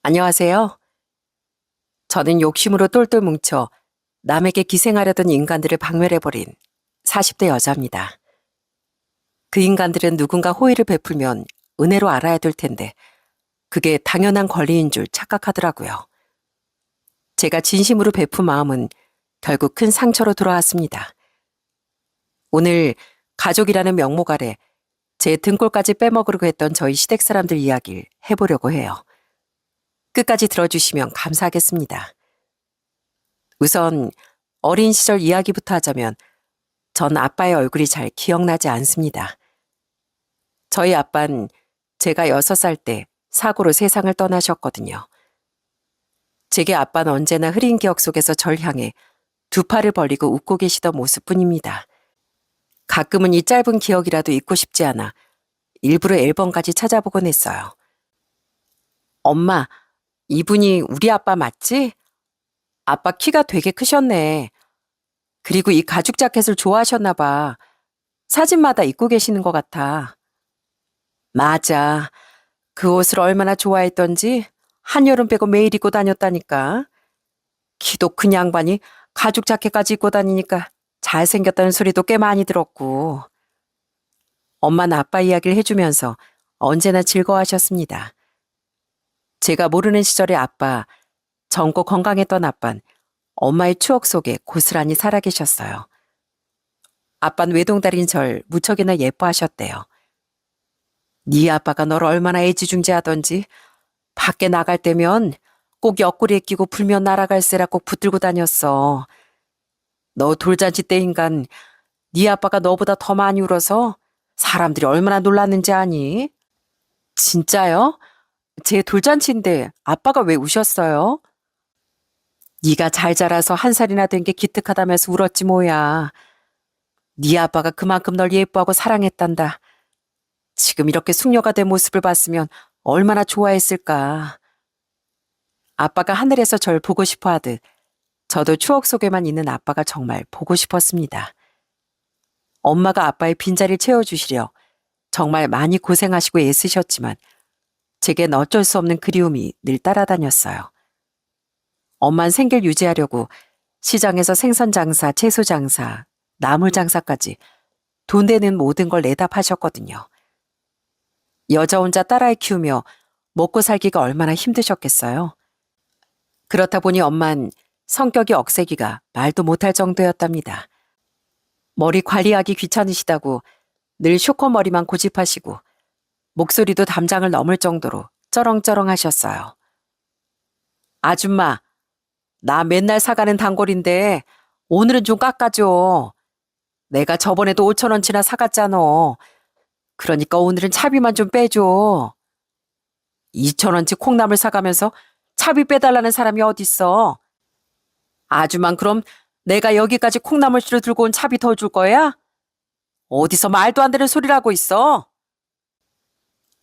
안녕하세요. 저는 욕심으로 똘똘 뭉쳐 남에게 기생하려던 인간들을 박멸해버린 40대 여자입니다. 그 인간들은 누군가 호의를 베풀면 은혜로 알아야 될 텐데 그게 당연한 권리인 줄 착각하더라고요. 제가 진심으로 베푼 마음은 결국 큰 상처로 돌아왔습니다. 오늘 가족이라는 명목 아래 제 등골까지 빼먹으려고 했던 저희 시댁 사람들 이야기를 해보려고 해요. 끝까지 들어주시면 감사하겠습니다. 우선 어린 시절 이야기부터 하자면 전 아빠의 얼굴이 잘 기억나지 않습니다. 저희 아빠는 제가 6살 때 사고로 세상을 떠나셨거든요. 제게 아빠는 언제나 흐린 기억 속에서 절 향해 두 팔을 벌리고 웃고 계시던 모습뿐입니다. 가끔은 이 짧은 기억이라도 잊고 싶지 않아 일부러 앨범까지 찾아보곤 했어요. 엄마, 이분이 우리 아빠 맞지? 아빠 키가 되게 크셨네. 그리고 이 가죽 자켓을 좋아하셨나 봐. 사진마다 입고 계시는 것 같아. 맞아. 그 옷을 얼마나 좋아했던지 한여름 빼고 매일 입고 다녔다니까. 키도 큰 양반이 가죽 자켓까지 입고 다니니까 잘생겼다는 소리도 꽤 많이 들었고. 엄마는 아빠 이야기를 해주면서 언제나 즐거워하셨습니다. 제가 모르는 시절의 아빠, 젊고 건강했던 아빠는 엄마의 추억 속에 고스란히 살아계셨어요. 아빠는 외동딸인 절 무척이나 예뻐하셨대요. 네 아빠가 널 얼마나 애지중지하던지 밖에 나갈 때면 꼭 옆구리에 끼고 불면 날아갈세라 꼭 붙들고 다녔어. 너 돌잔치 때 인간 네 아빠가 너보다 더 많이 울어서 사람들이 얼마나 놀랐는지 아니? 진짜요? 제 돌잔치인데 아빠가 왜 우셨어요? 네가 잘 자라서 1살이나 된 게 기특하다면서 울었지 뭐야. 네 아빠가 그만큼 널 예뻐하고 사랑했단다. 지금 이렇게 숙녀가 된 모습을 봤으면 얼마나 좋아했을까. 아빠가 하늘에서 절 보고 싶어 하듯 저도 추억 속에만 있는 아빠가 정말 보고 싶었습니다. 엄마가 아빠의 빈자리를 채워주시려 정말 많이 고생하시고 애쓰셨지만 제겐 어쩔 수 없는 그리움이 늘 따라다녔어요. 엄만 생계를 유지하려고 시장에서 생선 장사, 채소 장사, 나물 장사까지 돈 되는 모든 걸 내다 파셨거든요. 여자 혼자 딸아이 키우며 먹고 살기가 얼마나 힘드셨겠어요. 그렇다 보니 엄만 성격이 억세기가 말도 못할 정도였답니다. 머리 관리하기 귀찮으시다고 늘 쇼커머리만 고집하시고 목소리도 담장을 넘을 정도로 쩌렁쩌렁 하셨어요. 아줌마, 나 맨날 사가는 단골인데 오늘은 좀 깎아줘. 내가 저번에도 5,000원치나 사갔잖아. 그러니까 오늘은 차비만 좀 빼줘. 2,000원치 콩나물 사가면서 차비 빼달라는 사람이 어딨어. 아줌만 그럼 내가 여기까지 콩나물씨로 들고 온 차비 더 줄 거야? 어디서 말도 안 되는 소리를 하고 있어?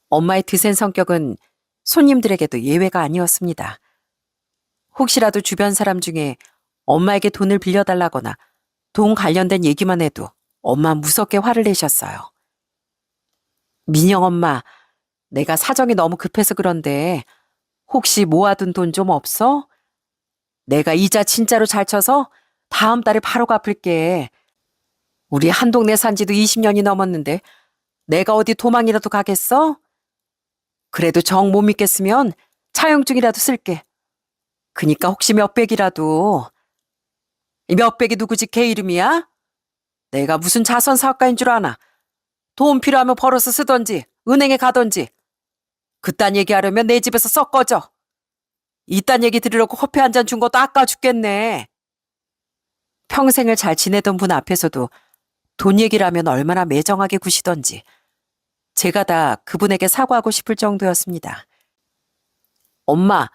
엄마의 드센 성격은 손님들에게도 예외가 아니었습니다. 혹시라도 주변 사람 중에 엄마에게 돈을 빌려달라거나 돈 관련된 얘기만 해도 엄마 무섭게 화를 내셨어요. 민영 엄마, 내가 사정이 너무 급해서 그런데 혹시 모아둔 돈 좀 없어? 내가 이자 진짜로 잘 쳐서 다음 달에 바로 갚을게. 우리 한 동네 산 지도 20년이 넘었는데 내가 어디 도망이라도 가겠어? 그래도 정 못 믿겠으면 차용증이라도 쓸게. 그니까 혹시 몇백이라도. 이 몇백이 누구지 걔 이름이야? 내가 무슨 자선 사업가인 줄 아나. 돈 필요하면 벌어서 쓰던지 은행에 가던지. 그딴 얘기하려면 내 집에서 썩 꺼져. 이딴 얘기 들으려고 커피 한 잔 준 것도 아까워 죽겠네. 평생을 잘 지내던 분 앞에서도 돈 얘기를 하면 얼마나 매정하게 구시던지 제가 다 그분에게 사과하고 싶을 정도였습니다. 엄마,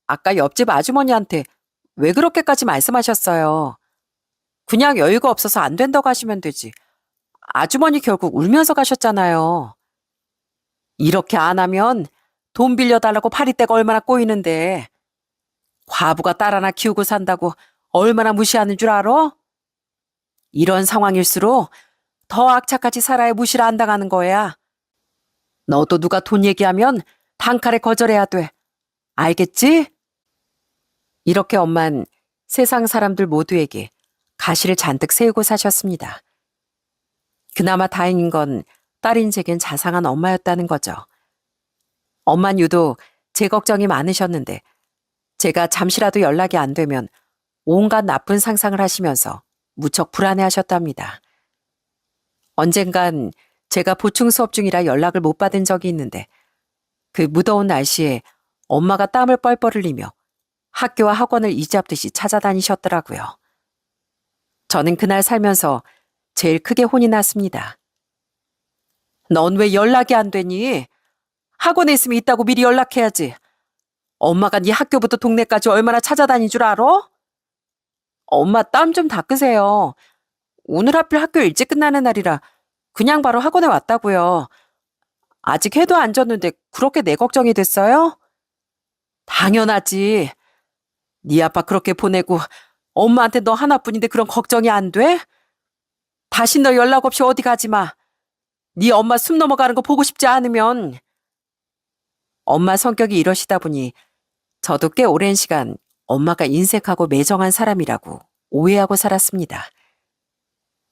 아까 옆집 아주머니한테 왜 그렇게까지 말씀하셨어요? 그냥 여유가 없어서 안 된다고 하시면 되지. 아주머니 결국 울면서 가셨잖아요. 이렇게 안 하면 돈 빌려달라고 파리떼가 얼마나 꼬이는데 과부가 딸 하나 키우고 산다고 얼마나 무시하는 줄 알아? 이런 상황일수록 더 악착같이 살아야 무시를 안 당하는 거야. 너도 누가 돈 얘기하면 단칼에 거절해야 돼. 알겠지? 이렇게 엄만 세상 사람들 모두에게 가시를 잔뜩 세우고 사셨습니다. 그나마 다행인 건 딸인 제겐 자상한 엄마였다는 거죠. 엄만 유독 제 걱정이 많으셨는데 제가 잠시라도 연락이 안 되면 온갖 나쁜 상상을 하시면서 무척 불안해하셨답니다. 언젠간 제가 보충 수업 중이라 연락을 못 받은 적이 있는데 그 무더운 날씨에 엄마가 땀을 뻘뻘 흘리며 학교와 학원을 이지합듯이 찾아다니셨더라고요. 저는 그날 살면서 제일 크게 혼이 났습니다. 넌 왜 연락이 안 되니? 학원에 있으면 있다고 미리 연락해야지. 엄마가 네 학교부터 동네까지 얼마나 찾아다닌 줄 알아? 엄마 땀 좀 닦으세요. 오늘 하필 학교 일찍 끝나는 날이라 그냥 바로 학원에 왔다고요. 아직 해도 안 졌는데 그렇게 내 걱정이 됐어요? 당연하지. 네 아빠 그렇게 보내고 엄마한테 너 하나뿐인데 그런 걱정이 안 돼? 다시 너 연락 없이 어디 가지 마. 네 엄마 숨 넘어가는 거 보고 싶지 않으면. 엄마 성격이 이러시다 보니 저도 꽤 오랜 시간 엄마가 인색하고 매정한 사람이라고 오해하고 살았습니다.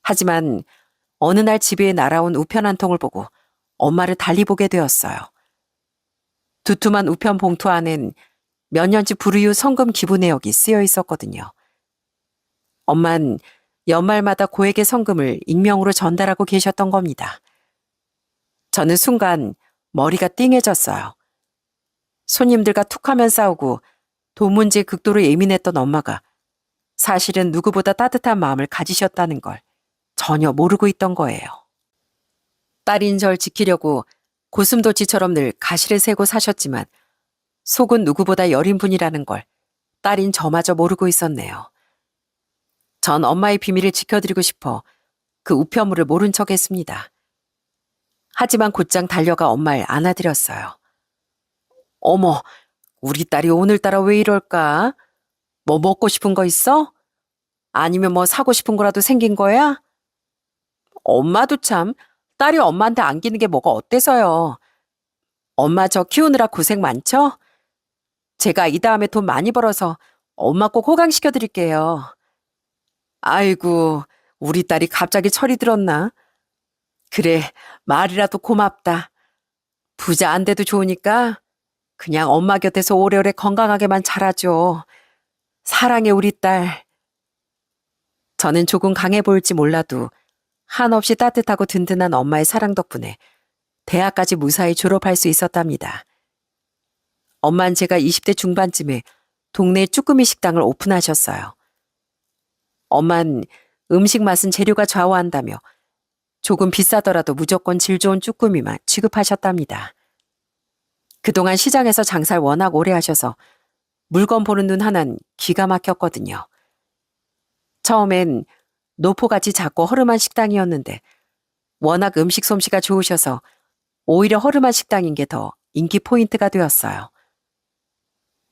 하지만 어느 날 집에 날아온 우편 한 통을 보고 엄마를 달리 보게 되었어요. 두툼한 우편 봉투 안엔 몇 년치 불우유 성금 기부 내역이 쓰여 있었거든요. 엄만 연말마다 고액의 성금을 익명으로 전달하고 계셨던 겁니다. 저는 순간 머리가 띵해졌어요. 손님들과 툭하면 싸우고 돈 문제에 극도로 예민했던 엄마가 사실은 누구보다 따뜻한 마음을 가지셨다는 걸 전혀 모르고 있던 거예요. 딸인 절 지키려고 고슴도치처럼 늘 가시를 세고 사셨지만 속은 누구보다 여린 분이라는 걸 딸인 저마저 모르고 있었네요. 전 엄마의 비밀을 지켜드리고 싶어 그 우편물을 모른 척 했습니다. 하지만 곧장 달려가 엄마를 안아드렸어요. 어머, 우리 딸이 오늘따라 왜 이럴까? 뭐 먹고 싶은 거 있어? 아니면 뭐 사고 싶은 거라도 생긴 거야? 엄마도 참 딸이 엄마한테 안기는 게 뭐가 어때서요? 엄마 저 키우느라 고생 많죠? 제가 이 다음에 돈 많이 벌어서 엄마 꼭 호강시켜 드릴게요. 아이고, 우리 딸이 갑자기 철이 들었나? 그래, 말이라도 고맙다. 부자 안 돼도 좋으니까 그냥 엄마 곁에서 오래오래 건강하게만 자라줘. 사랑해, 우리 딸. 저는 조금 강해 보일지 몰라도 한없이 따뜻하고 든든한 엄마의 사랑 덕분에 대학까지 무사히 졸업할 수 있었답니다. 엄마는 제가 20대 중반쯤에 동네 쭈꾸미 식당을 오픈하셨어요. 엄마는 음식 맛은 재료가 좌우한다며 조금 비싸더라도 무조건 질 좋은 쭈꾸미만 취급하셨답니다. 그동안 시장에서 장사를 워낙 오래 하셔서 물건 보는 눈 하나는 기가 막혔거든요. 처음엔 노포같이 작고 허름한 식당이었는데 워낙 음식 솜씨가 좋으셔서 오히려 허름한 식당인 게 더 인기 포인트가 되었어요.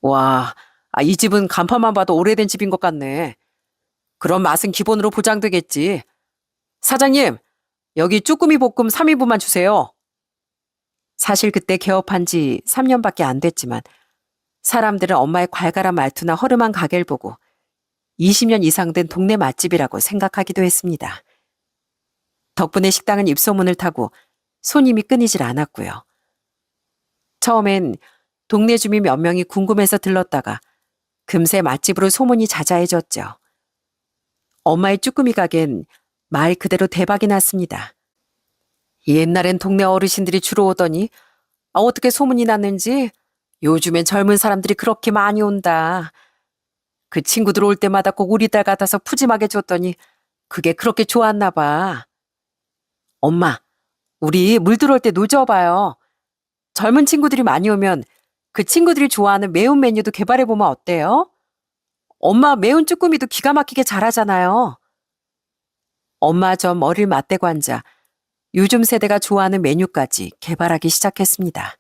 와, 이 집은 간판만 봐도 오래된 집인 것 같네. 그런 맛은 기본으로 보장되겠지. 사장님, 여기 쭈꾸미 볶음 3인분만 주세요. 사실 그때 개업한 지 3년밖에 안 됐지만 사람들은 엄마의 괄괄한 말투나 허름한 가게를 보고 20년 이상 된 동네 맛집이라고 생각하기도 했습니다. 덕분에 식당은 입소문을 타고 손님이 끊이질 않았고요. 처음엔 동네 주민 몇 명이 궁금해서 들렀다가 금세 맛집으로 소문이 자자해졌죠. 엄마의 쭈꾸미 가게는 말 그대로 대박이 났습니다. 옛날엔 동네 어르신들이 주로 오더니 어떻게 소문이 났는지 요즘엔 젊은 사람들이 그렇게 많이 온다. 그 친구들 올 때마다 꼭 우리 딸 같아서 푸짐하게 줬더니 그게 그렇게 좋았나 봐. 엄마, 우리 물 들어올 때 노져봐요. 젊은 친구들이 많이 오면 그 친구들이 좋아하는 매운 메뉴도 개발해보면 어때요? 엄마 매운 쭈꾸미도 기가 막히게 잘하잖아요. 엄마 전 머리를 맞대고 앉아 요즘 세대가 좋아하는 메뉴까지 개발하기 시작했습니다.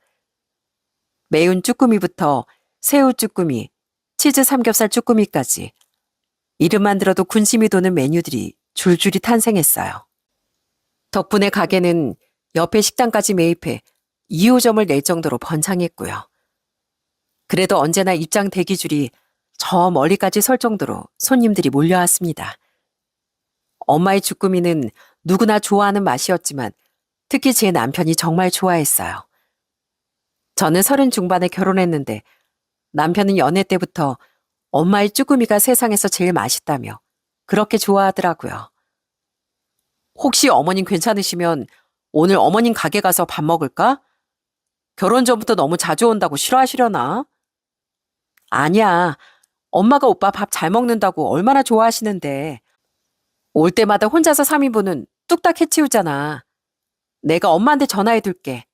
매운 쭈꾸미부터 새우 쭈꾸미, 치즈 삼겹살 쭈꾸미까지 이름만 들어도 군침이 도는 메뉴들이 줄줄이 탄생했어요. 덕분에 가게는 옆에 식당까지 매입해 2호점을 낼 정도로 번창했고요. 그래도 언제나 입장 대기줄이 저 멀리까지 설 정도로 손님들이 몰려왔습니다. 엄마의 주꾸미는 누구나 좋아하는 맛이었지만 특히 제 남편이 정말 좋아했어요. 저는 30 중반에 결혼했는데 남편은 연애 때부터 엄마의 쭈꾸미가 세상에서 제일 맛있다며 그렇게 좋아하더라고요. 혹시 어머님 괜찮으시면 오늘 어머님 가게 가서 밥 먹을까? 결혼 전부터 너무 자주 온다고 싫어하시려나? 아니야. 엄마가 오빠 밥 잘 먹는다고 얼마나 좋아하시는데. 올 때마다 혼자서 3인분은 뚝딱 해치우잖아. 내가 엄마한테 전화해둘게.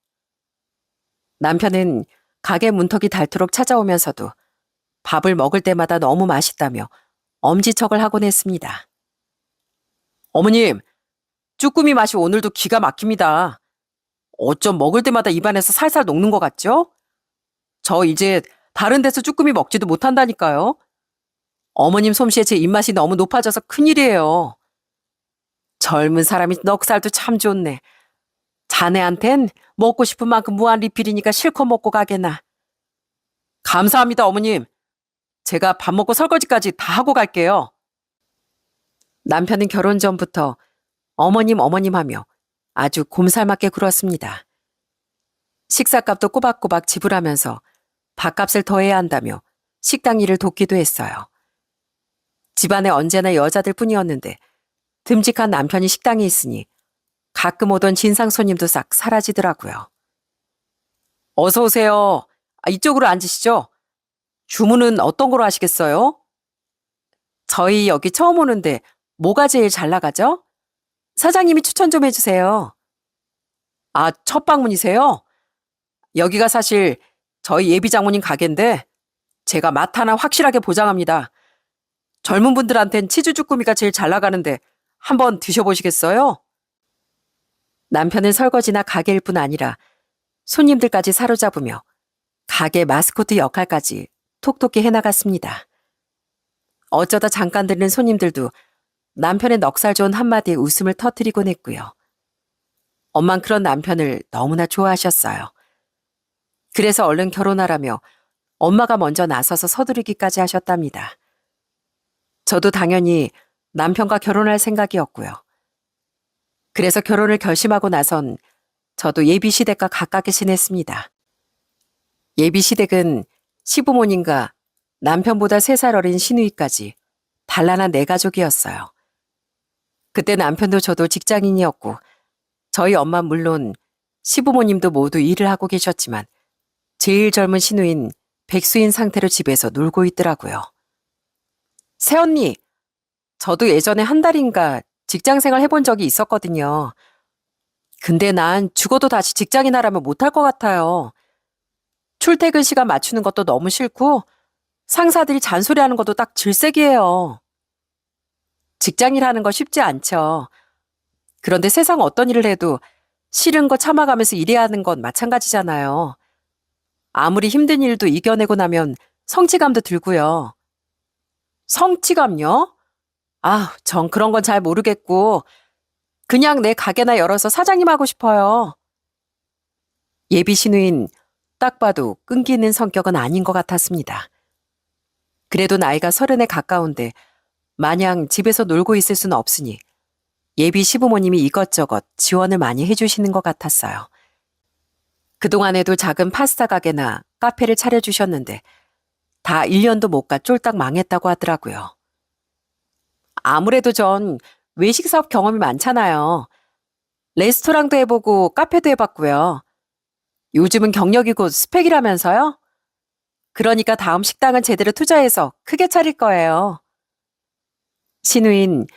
남편은 가게 문턱이 닳도록 찾아오면서도 밥을 먹을 때마다 너무 맛있다며 엄지척을 하곤 했습니다. 어머님, 쭈꾸미 맛이 오늘도 기가 막힙니다. 어쩜 먹을 때마다 입안에서 살살 녹는 것 같죠? 저 이제 다른 데서 쭈꾸미 먹지도 못한다니까요. 어머님 솜씨에 제 입맛이 너무 높아져서 큰일이에요. 젊은 사람이 넉살도 참 좋네. 자네한텐 먹고 싶은 만큼 무한 리필이니까 실컷 먹고 가게나. 감사합니다, 어머님. 제가 밥 먹고 설거지까지 다 하고 갈게요. 남편은 결혼 전부터 어머님 하며 아주 곰살맞게 굴었습니다. 식사값도 꼬박꼬박 지불하면서 밥값을 더해야 한다며 식당 일을 돕기도 했어요. 집안에 언제나 여자들 뿐이었는데 듬직한 남편이 식당에 있으니 가끔 오던 진상 손님도 싹 사라지더라고요. 어서 오세요. 이쪽으로 앉으시죠. 주문은 어떤 거로 하시겠어요? 저희 여기 처음 오는데 뭐가 제일 잘 나가죠? 사장님이 추천 좀 해주세요. 아, 첫 방문이세요? 여기가 사실 저희 예비 장모님 가게인데 제가 맛 하나 확실하게 보장합니다. 젊은 분들한텐 치즈 쭈꾸미가 제일 잘 나가는데 한번 드셔보시겠어요? 남편은 설거지나 가게일 뿐 아니라 손님들까지 사로잡으며 가게 마스코트 역할까지 톡톡히 해나갔습니다. 어쩌다 잠깐 들는 손님들도 남편의 넉살 좋은 한마디에 웃음을 터뜨리곤 했고요. 엄만 그런 남편을 너무나 좋아하셨어요. 그래서 얼른 결혼하라며 엄마가 먼저 나서서 서두르기까지 하셨답니다. 저도 당연히 남편과 결혼할 생각이었고요. 그래서 결혼을 결심하고 나선 저도 예비시댁과 가깝게 지냈습니다. 예비시댁은 시부모님과 남편보다 3살 어린 시누이까지 단란한 4가족이었어요. 그때 남편도 저도 직장인이었고 저희 엄마 물론 시부모님도 모두 일을 하고 계셨지만 제일 젊은 시누인 백수인 상태로 집에서 놀고 있더라고요. 새언니, 저도 예전에 한 달인가 직장생활 해본 적이 있었거든요. 근데 난 죽어도 다시 직장인 하라면 못할 것 같아요. 출퇴근 시간 맞추는 것도 너무 싫고 상사들이 잔소리하는 것도 딱 질색이에요. 직장일 하는 거 쉽지 않죠. 그런데 세상 어떤 일을 해도 싫은 거 참아가면서 일해야 하는 건 마찬가지잖아요. 아무리 힘든 일도 이겨내고 나면 성취감도 들고요. 성취감요? 아, 전 그런 건 잘 모르겠고 그냥 내 가게나 열어서 사장님 하고 싶어요. 예비 시누인 딱 봐도 끈기 있는 성격은 아닌 것 같았습니다. 그래도 나이가 30에 가까운데 마냥 집에서 놀고 있을 수는 없으니 예비 시부모님이 이것저것 지원을 많이 해주시는 것 같았어요. 그동안에도 작은 파스타 가게나 카페를 차려주셨는데 다 1년도 못 가 쫄딱 망했다고 하더라고요. 아무래도 전 외식 사업 경험이 많잖아요. 레스토랑도 해보고 카페도 해봤고요. 요즘은 경력이 곧 스펙이라면서요? 그러니까 다음 식당은 제대로 투자해서 크게 차릴 거예요. 시누인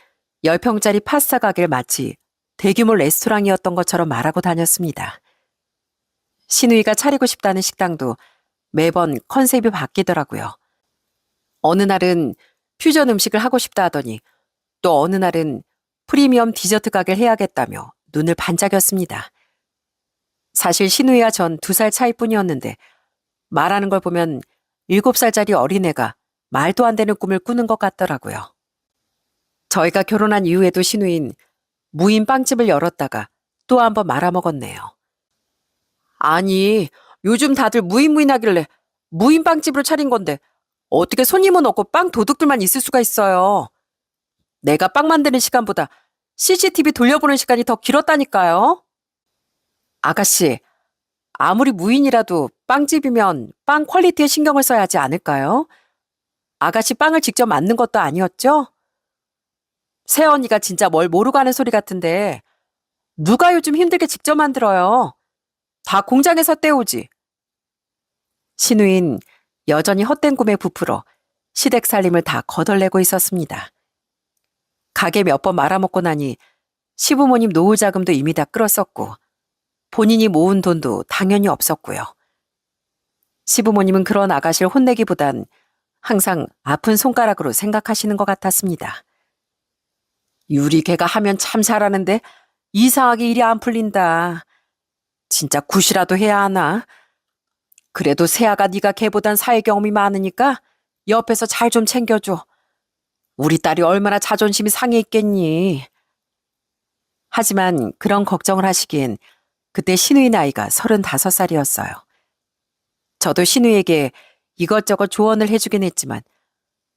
10평짜리 파스타 가게를 마치 대규모 레스토랑이었던 것처럼 말하고 다녔습니다. 시누이가 차리고 싶다는 식당도 매번 컨셉이 바뀌더라고요. 어느 날은 퓨전 음식을 하고 싶다 하더니 또 어느 날은 프리미엄 디저트 가게를 해야겠다며 눈을 반짝였습니다. 사실 시누이와 전 2살 차이뿐이었는데 말하는 걸 보면 7살짜리 어린애가 말도 안 되는 꿈을 꾸는 것 같더라고요. 저희가 결혼한 이후에도 시누인 무인 빵집을 열었다가 또 한번 말아먹었네요. 아니, 요즘 다들 무인무인하길래 무인 빵집으로 차린 건데 어떻게 손님은 없고 빵 도둑들만 있을 수가 있어요. 내가 빵 만드는 시간보다 CCTV 돌려보는 시간이 더 길었다니까요. 아가씨, 아무리 무인이라도 빵집이면 빵 퀄리티에 신경을 써야 하지 않을까요? 아가씨 빵을 직접 만든 것도 아니었죠? 새언니가 진짜 뭘 모르고 하는 소리 같은데 누가 요즘 힘들게 직접 만들어요? 다 공장에서 떼오지. 신우인 여전히 헛된 꿈에 부풀어 시댁 살림을 다 거덜내고 있었습니다. 가게 몇 번 말아먹고 나니 시부모님 노후 자금도 이미 다 끌었었고 본인이 모은 돈도 당연히 없었고요. 시부모님은 그런 아가씨를 혼내기보단 항상 아픈 손가락으로 생각하시는 것 같았습니다. 유리 걔가 하면 참 잘하는데 이상하게 일이 안 풀린다. 진짜 굿이라도 해야 하나? 그래도 세아가 네가 걔보단 사회 경험이 많으니까 옆에서 잘 좀 챙겨줘. 우리 딸이 얼마나 자존심이 상해 있겠니? 하지만 그런 걱정을 하시기엔 그때 신우의 나이가 35살이었어요. 저도 신우에게 이것저것 조언을 해주긴 했지만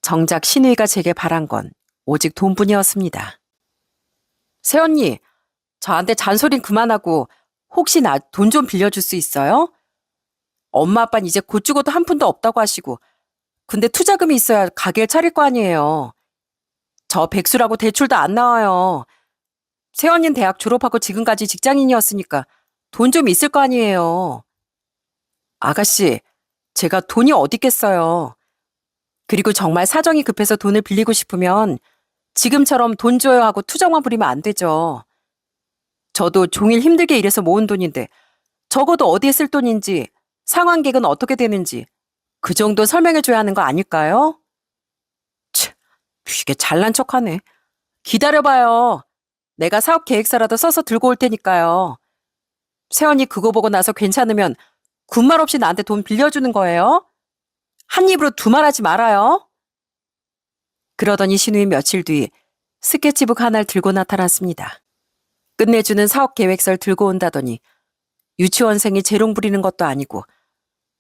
정작 신우이가 제게 바란 건 오직 돈뿐이었습니다. 새언니, 저한테 잔소린 그만하고 혹시 나 돈 좀 빌려줄 수 있어요? 엄마 아빠는 이제 곧 죽어도 한 푼도 없다고 하시고 근데 투자금이 있어야 가게를 차릴 거 아니에요. 저 백수라고 대출도 안 나와요. 새언니는 대학 졸업하고 지금까지 직장인이었으니까 돈 좀 있을 거 아니에요. 아가씨, 제가 돈이 어디 있겠어요. 그리고 정말 사정이 급해서 돈을 빌리고 싶으면 지금처럼 돈 줘요 하고 투정만 부리면 안 되죠. 저도 종일 힘들게 일해서 모은 돈인데 적어도 어디에 쓸 돈인지 상환객은 어떻게 되는지 그 정도 설명해 줘야 하는 거 아닐까요? 치, 이게 잘난 척하네. 기다려봐요. 내가 사업 계획서라도 써서 들고 올 테니까요. 새언니 그거 보고 나서 괜찮으면 군말 없이 나한테 돈 빌려주는 거예요? 한 입으로 두 말 하지 말아요. 그러더니 신우인 며칠 뒤 스케치북 하나를 들고 나타났습니다. 끝내주는 사업 계획서를 들고 온다더니 유치원생이 재롱 부리는 것도 아니고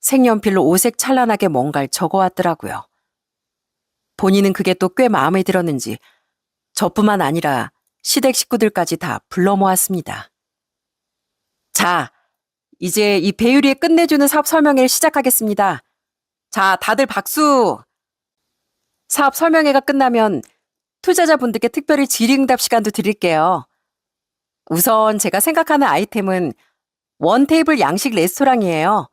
색연필로 오색 찬란하게 뭔가를 적어왔더라고요. 본인은 그게 또 꽤 마음에 들었는지 저뿐만 아니라 시댁 식구들까지 다 불러 모았습니다. 자, 이제 이 배유리의 끝내주는 사업 설명회를 시작하겠습니다. 자, 다들 박수! 사업 설명회가 끝나면 투자자분들께 특별히 질의응답 시간도 드릴게요. 우선 제가 생각하는 아이템은 원테이블 양식 레스토랑이에요.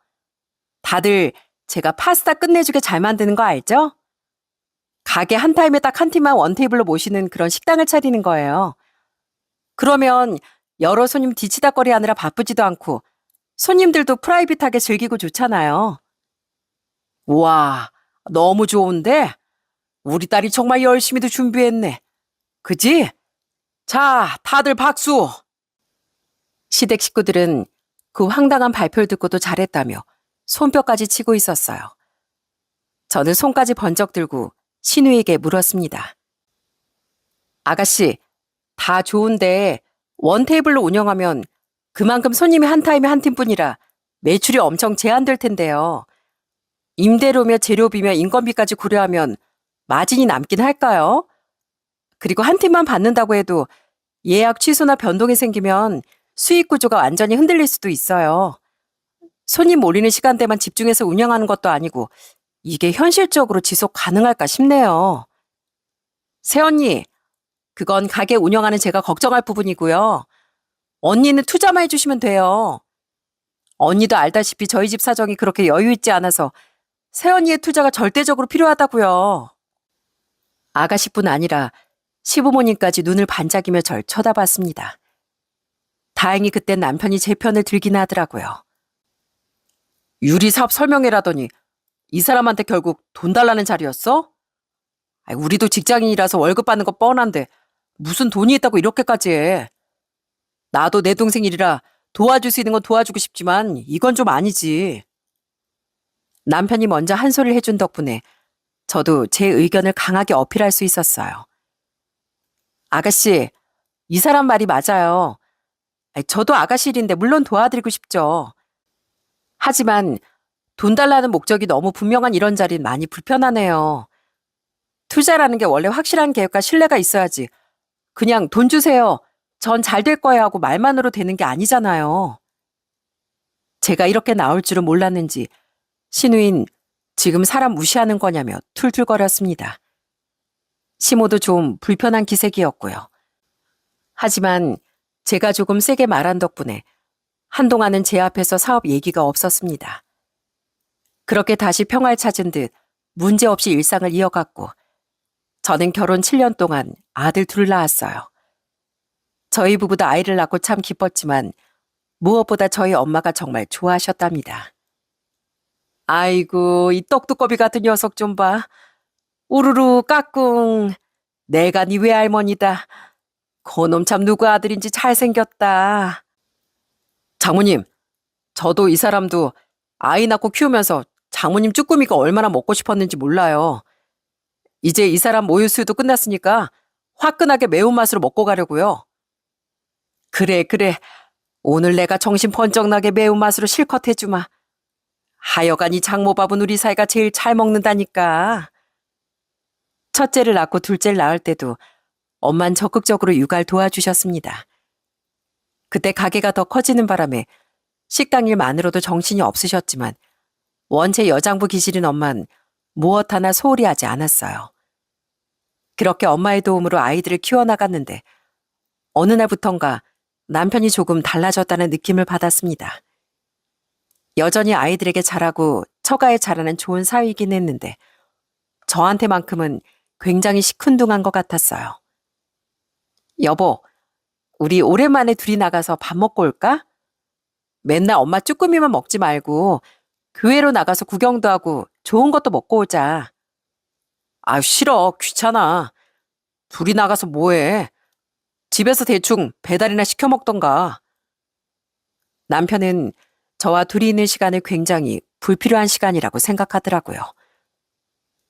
다들 제가 파스타 끝내주게 잘 만드는 거 알죠? 가게 한 타임에 딱 한 팀만 원테이블로 모시는 그런 식당을 차리는 거예요. 그러면 여러 손님 뒤치다꺼리 하느라 바쁘지도 않고 손님들도 프라이빗하게 즐기고 좋잖아요. 우와, 너무 좋은데? 우리 딸이 정말 열심히도 준비했네. 그지? 자, 다들 박수! 시댁 식구들은 그 황당한 발표를 듣고도 잘했다며 손뼉까지 치고 있었어요. 저는 손까지 번쩍 들고 신우에게 물었습니다. 아가씨, 다 좋은데 원테이블로 운영하면 그만큼 손님이 한 타임에 한 팀뿐이라 매출이 엄청 제한될 텐데요. 임대료며 재료비며 인건비까지 고려하면 마진이 남긴 할까요? 그리고 한 팀만 받는다고 해도 예약 취소나 변동이 생기면 수익 구조가 완전히 흔들릴 수도 있어요. 손님 몰리는 시간대만 집중해서 운영하는 것도 아니고 이게 현실적으로 지속 가능할까 싶네요. 새언니, 그건 가게 운영하는 제가 걱정할 부분이고요. 언니는 투자만 해주시면 돼요. 언니도 알다시피 저희 집 사정이 그렇게 여유 있지 않아서 새언니의 투자가 절대적으로 필요하다고요. 아가씨뿐 아니라 시부모님까지 눈을 반짝이며 절 쳐다봤습니다. 다행히 그땐 남편이 제 편을 들긴 하더라고요. 유리사업 설명회라더니 이 사람한테 결국 돈 달라는 자리였어? 우리도 직장인이라서 월급 받는 거 뻔한데 무슨 돈이 있다고 이렇게까지 해. 나도 내 동생 일이라 도와줄 수 있는 건 도와주고 싶지만 이건 좀 아니지. 남편이 먼저 한 소리를 해준 덕분에 저도 제 의견을 강하게 어필할 수 있었어요. 아가씨, 이 사람 말이 맞아요. 저도 아가씨 일인데 물론 도와드리고 싶죠. 하지만 돈 달라는 목적이 너무 분명한 이런 자리는 많이 불편하네요. 투자라는 게 원래 확실한 계획과 신뢰가 있어야지. 그냥 돈 주세요. 전 잘 될 거예요 하고 말만으로 되는 게 아니잖아요. 제가 이렇게 나올 줄은 몰랐는지 신우인 지금 사람 무시하는 거냐며 툴툴거렸습니다. 시모도 좀 불편한 기색이었고요. 하지만 제가 조금 세게 말한 덕분에 한동안은 제 앞에서 사업 얘기가 없었습니다. 그렇게 다시 평화를 찾은 듯 문제없이 일상을 이어갔고 저는 결혼 7년 동안 아들 둘을 낳았어요. 저희 부부도 아이를 낳고 참 기뻤지만 무엇보다 저희 엄마가 정말 좋아하셨답니다. 아이고, 이 떡두꺼비 같은 녀석 좀 봐. 우르르 까꿍. 내가 네 외할머니다. 그놈 참 누구 아들인지 잘생겼다. 장모님, 저도 이 사람도 아이 낳고 키우면서 장모님 쭈꾸미가 얼마나 먹고 싶었는지 몰라요. 이제 이 사람 모유 수유도 끝났으니까 화끈하게 매운맛으로 먹고 가려고요. 그래, 그래. 오늘 내가 정신 번쩍 나게 매운맛으로 실컷 해주마. 하여간 이 장모밥은 우리 사이가 제일 잘 먹는다니까. 첫째를 낳고 둘째를 낳을 때도 엄만 적극적으로 육아를 도와주셨습니다. 그때 가게가 더 커지는 바람에 식당 일만으로도 정신이 없으셨지만 원체 여장부 기질인 엄만 무엇 하나 소홀히 하지 않았어요. 그렇게 엄마의 도움으로 아이들을 키워나갔는데 어느 날부턴가 남편이 조금 달라졌다는 느낌을 받았습니다. 여전히 아이들에게 잘하고 처가에 잘하는 좋은 사위이긴 했는데 저한테만큼은 굉장히 시큰둥한 것 같았어요. 여보, 우리 오랜만에 둘이 나가서 밥 먹고 올까? 맨날 엄마 쭈꾸미만 먹지 말고 교회로 나가서 구경도 하고 좋은 것도 먹고 오자. 아유, 싫어. 귀찮아. 둘이 나가서 뭐해? 집에서 대충 배달이나 시켜 먹던가. 남편은 저와 둘이 있는 시간을 굉장히 불필요한 시간이라고 생각하더라고요.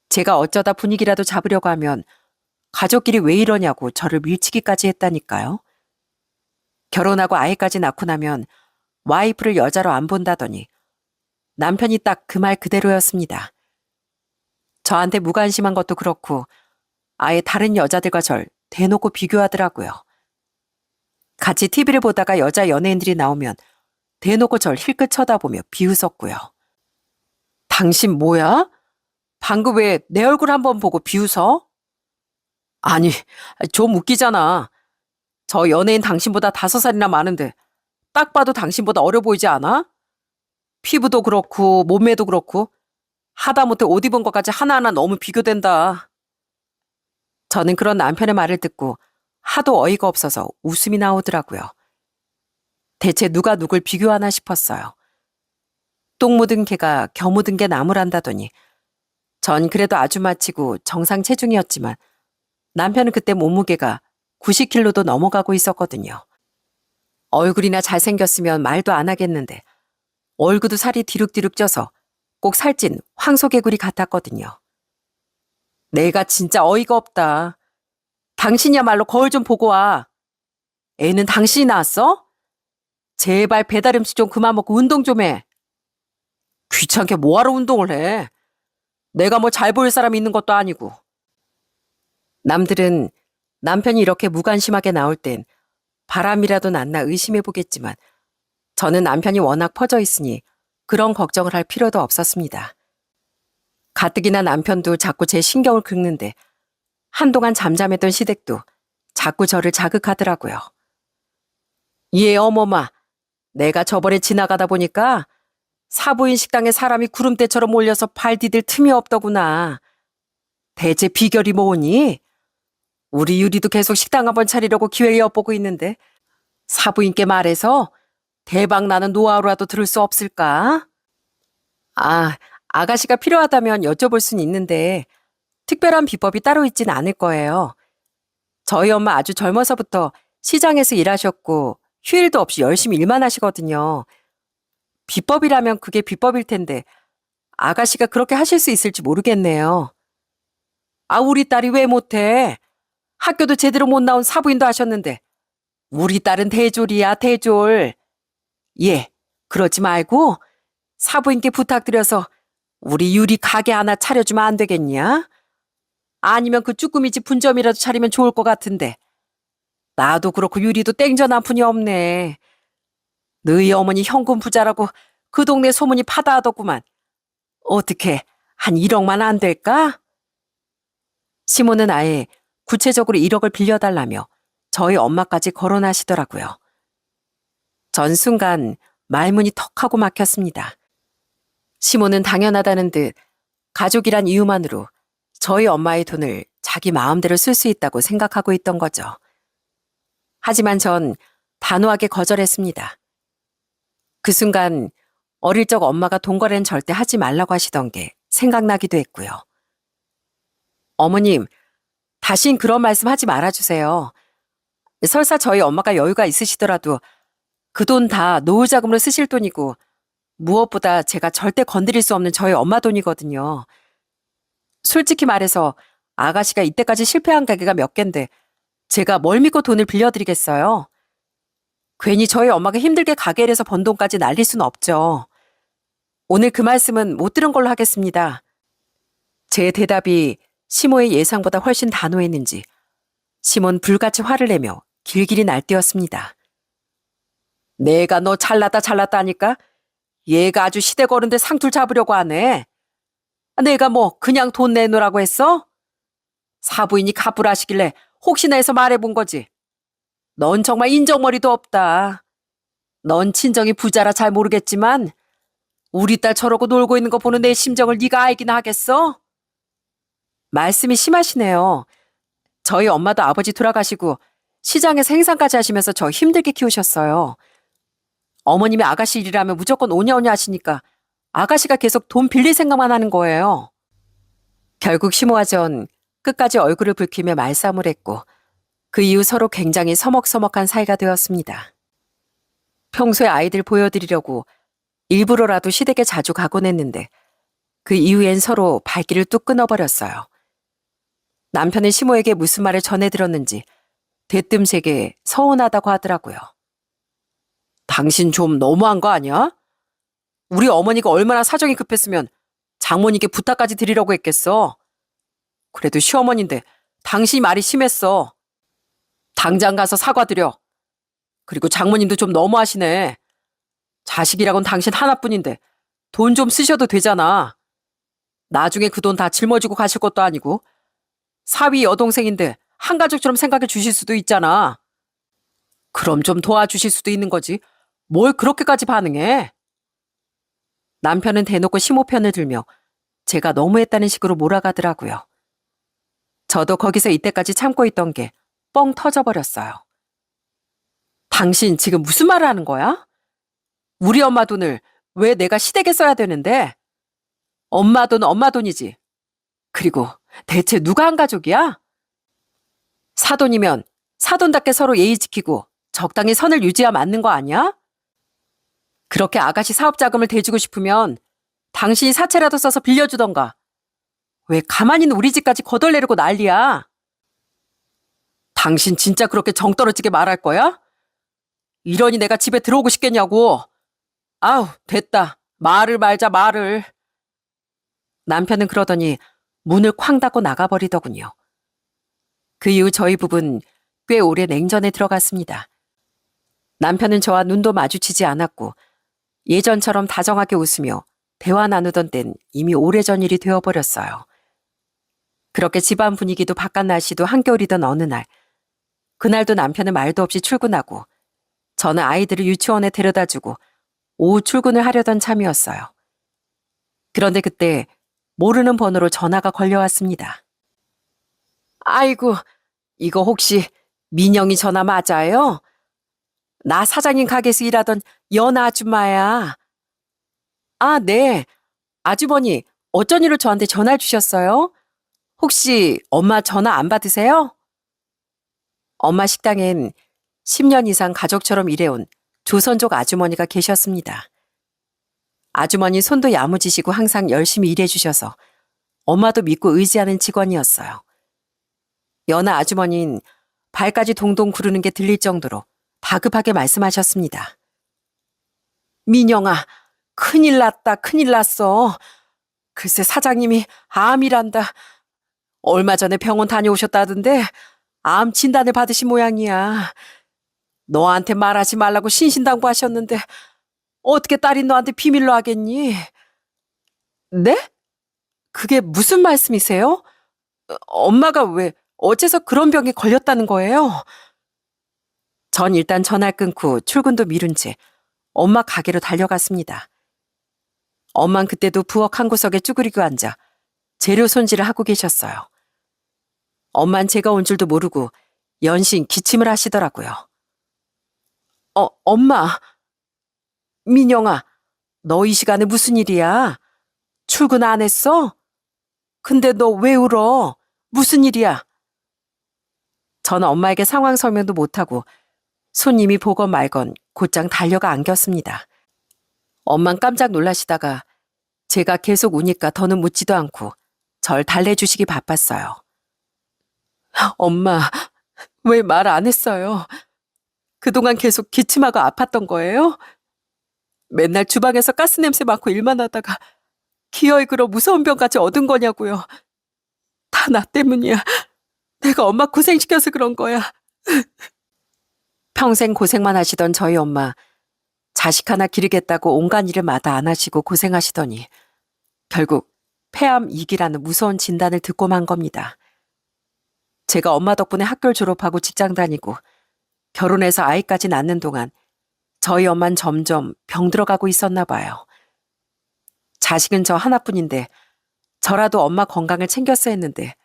제가 어쩌다 분위기라도 잡으려고 하면 가족끼리 왜 이러냐고 저를 밀치기까지 했다니까요. 결혼하고 아이까지 낳고 나면 와이프를 여자로 안 본다더니 남편이 딱 그 말 그대로였습니다. 저한테 무관심한 것도 그렇고 아예 다른 여자들과 절 대놓고 비교하더라고요. 같이 TV를 보다가 여자 연예인들이 나오면 대놓고 절 힐끗 쳐다보며 비웃었고요. 당신 뭐야? 방금 왜 내 얼굴 한번 보고 비웃어? 아니, 좀 웃기잖아. 저 연예인 당신보다 5살이나 많은데 딱 봐도 당신보다 어려 보이지 않아? 피부도 그렇고 몸매도 그렇고 하다못해 옷 입은 것까지 하나하나 너무 비교된다. 저는 그런 남편의 말을 듣고 하도 어이가 없어서 웃음이 나오더라고요. 대체 누가 누굴 비교하나 싶었어요. 똥 묻은 개가 겨 묻은 개 나무란다더니 전 그래도 아주 마치고 정상 체중이었지만 남편은 그때 몸무게가 90kg도 넘어가고 있었거든요. 얼굴이나 잘생겼으면 말도 안 하겠는데 얼굴도 살이 디룩디룩 쪄서 꼭 살찐 황소개구리 같았거든요. 내가 진짜 어이가 없다. 당신이야말로 거울 좀 보고 와. 애는 당신이 낳았어? 제발 배달 음식 좀 그만 먹고 운동 좀 해. 귀찮게 뭐하러 운동을 해. 내가 뭐 잘 보일 사람이 있는 것도 아니고. 남들은 남편이 이렇게 무관심하게 나올 땐 바람이라도 났나 의심해보겠지만 저는 남편이 워낙 퍼져 있으니 그런 걱정을 할 필요도 없었습니다. 가뜩이나 남편도 자꾸 제 신경을 긁는데 한동안 잠잠했던 시댁도 자꾸 저를 자극하더라고요. 예, 어머마. 내가 저번에 지나가다 보니까 사부인 식당에 사람이 구름대처럼 몰려서 발 디딜 틈이 없더구나. 대체 비결이 뭐니? 우리 유리도 계속 식당 한번 차리려고 기회 엿보고 있는데 사부인께 말해서 대박 나는 노하우라도 들을 수 없을까? 아, 아가씨가 필요하다면 여쭤볼 순 있는데 특별한 비법이 따로 있진 않을 거예요. 저희 엄마 아주 젊어서부터 시장에서 일하셨고 휴일도 없이 열심히 일만 하시거든요. 비법이라면 그게 비법일 텐데 아가씨가 그렇게 하실 수 있을지 모르겠네요. 아, 우리 딸이 왜 못해? 학교도 제대로 못 나온 사부인도 하셨는데 우리 딸은 대졸이야, 대졸. 예, 그러지 말고 사부인께 부탁드려서 우리 유리 가게 하나 차려주면 안 되겠냐? 아니면 그 쭈꾸미집 분점이라도 차리면 좋을 것 같은데. 나도 그렇고 유리도 땡전 한 푼이 없네. 너희 어머니 현금 부자라고 그 동네 소문이 파다하더구만. 어떻게 한 1억만 안 될까? 시모는 아예 구체적으로 1억을 빌려달라며 저희 엄마까지 거론하시더라고요. 전 순간 말문이 턱하고 막혔습니다. 시모는 당연하다는 듯 가족이란 이유만으로 저희 엄마의 돈을 자기 마음대로 쓸 수 있다고 생각하고 있던 거죠. 하지만 전 단호하게 거절했습니다. 그 순간 어릴 적 엄마가 돈 거래는 절대 하지 말라고 하시던 게 생각나기도 했고요. 어머님, 다신 그런 말씀 하지 말아주세요. 설사 저희 엄마가 여유가 있으시더라도 그 돈 다 노후 자금으로 쓰실 돈이고 무엇보다 제가 절대 건드릴 수 없는 저희 엄마 돈이거든요. 솔직히 말해서 아가씨가 이때까지 실패한 가게가 몇 갠데 제가 뭘 믿고 돈을 빌려드리겠어요? 괜히 저희 엄마가 힘들게 가게를 해서 번 돈까지 날릴 수는 없죠. 오늘 그 말씀은 못 들은 걸로 하겠습니다. 제 대답이 시모의 예상보다 훨씬 단호했는지 시몬 불같이 화를 내며 길길이 날뛰었습니다. 내가 너 잘났다 하니까 얘가 아주 시대 거는데 상투를 잡으려고 하네. 내가 뭐 그냥 돈 내놓으라고 했어? 사부인이 갑부라시길래 혹시나 해서 말해본 거지. 넌 정말 인정머리도 없다. 넌 친정이 부자라 잘 모르겠지만 우리 딸 저러고 놀고 있는 거 보는 내 심정을 네가 알긴 하겠어? 말씀이 심하시네요. 저희 엄마도 아버지 돌아가시고 시장에서 행상까지 하시면서 저 힘들게 키우셨어요. 어머님이 아가씨 일이라면 무조건 오냐오냐 하시니까 아가씨가 계속 돈 빌릴 생각만 하는 거예요. 결국 시모와 전 끝까지 얼굴을 붉히며 말싸움을 했고 그 이후 서로 굉장히 서먹서먹한 사이가 되었습니다. 평소에 아이들 보여드리려고 일부러라도 시댁에 자주 가곤 했는데 그 이후엔 서로 발길을 뚝 끊어버렸어요. 남편은 시모에게 무슨 말을 전해들었는지 대뜸세게 서운하다고 하더라고요. 당신 좀 너무한 거 아니야? 우리 어머니가 얼마나 사정이 급했으면 장모님께 부탁까지 드리려고 했겠어. 그래도 시어머니인데 당신이 말이 심했어. 당장 가서 사과드려. 그리고 장모님도 좀 너무하시네. 자식이라곤 당신 하나뿐인데 돈 좀 쓰셔도 되잖아. 나중에 그 돈 다 짊어지고 가실 것도 아니고 사위 여동생인데 한 가족처럼 생각해 주실 수도 있잖아. 그럼 좀 도와주실 수도 있는 거지. 뭘 그렇게까지 반응해? 남편은 대놓고 시모 편을 들며 제가 너무했다는 식으로 몰아가더라고요. 저도 거기서 이때까지 참고 있던 게 뻥 터져버렸어요. 당신 지금 무슨 말을 하는 거야? 우리 엄마 돈을 왜 내가 시댁에 써야 되는데? 엄마 돈은 엄마 돈이지. 그리고 대체 누가 한 가족이야? 사돈이면 사돈답게 서로 예의 지키고 적당히 선을 유지해야 맞는 거 아니야? 그렇게 아가씨 사업 자금을 대주고 싶으면 당신이 사채라도 써서 빌려주던가. 왜 가만히 있는 우리 집까지 거덜내려고 난리야? 당신 진짜 그렇게 정 떨어지게 말할 거야? 이러니 내가 집에 들어오고 싶겠냐고. 아우, 됐다. 말을 말자, 말을. 남편은 그러더니 문을 쾅 닫고 나가버리더군요. 그 이후 저희 부부는 꽤 오래 냉전에 들어갔습니다. 남편은 저와 눈도 마주치지 않았고 예전처럼 다정하게 웃으며 대화 나누던 땐 이미 오래전 일이 되어버렸어요. 그렇게 집안 분위기도 바깥 날씨도 한겨울이던 어느 날, 그날도 남편은 말도 없이 출근하고 저는 아이들을 유치원에 데려다주고 오후 출근을 하려던 참이었어요. 그런데 그때 모르는 번호로 전화가 걸려왔습니다. 아이고, 이거 혹시 민영이 전화 맞아요? 나 사장님 가게에서 일하던 연아 아줌마야. 아, 네. 아주머니, 어쩐 일로 저한테 전화를 주셨어요? 혹시 엄마 전화 안 받으세요? 엄마 식당엔 10년 이상 가족처럼 일해온 조선족 아주머니가 계셨습니다. 아주머니 손도 야무지시고 항상 열심히 일해주셔서 엄마도 믿고 의지하는 직원이었어요. 연하 아주머니는 발까지 동동 구르는 게 들릴 정도로 다급하게 말씀하셨습니다. 민영아, 큰일 났다, 큰일 났어. 글쎄 사장님이 암이란다. 얼마 전에 병원 다녀오셨다던데 암 진단을 받으신 모양이야. 너한테 말하지 말라고 신신당부하셨는데 어떻게 딸이 너한테 비밀로 하겠니? 네? 그게 무슨 말씀이세요? 엄마가 왜 어째서 그런 병에 걸렸다는 거예요? 전 일단 전화를 끊고 출근도 미룬 채 엄마 가게로 달려갔습니다. 엄만 그때도 부엌 한 구석에 쭈그리고 앉아 재료 손질을 하고 계셨어요. 엄만 제가 온 줄도 모르고 연신 기침을 하시더라고요. 엄마. 민영아, 너 이 시간에 무슨 일이야? 출근 안 했어? 근데 너 왜 울어? 무슨 일이야? 전 엄마에게 상황 설명도 못하고 손님이 보건 말건 곧장 달려가 안겼습니다. 엄만 깜짝 놀라시다가 제가 계속 우니까 더는 묻지도 않고 절 달래주시기 바빴어요. 엄마, 왜 말 안 했어요? 그동안 계속 기침하고 아팠던 거예요? 맨날 주방에서 가스 냄새 맡고 일만 하다가 기어이 그러 무서운 병까지 얻은 거냐고요. 다 나 때문이야. 내가 엄마 고생시켜서 그런 거야. 평생 고생만 하시던 저희 엄마, 자식 하나 기르겠다고 온갖 일을 마다 안 하시고 고생하시더니 결국 폐암 2기라는 무서운 진단을 듣고 만 겁니다. 제가 엄마 덕분에 학교를 졸업하고 직장 다니고 결혼해서 아이까지 낳는 동안 저희 엄만 점점 병들어가고 있었나 봐요. 자식은 저 하나뿐인데 저라도 엄마 건강을 챙겼어야 했는데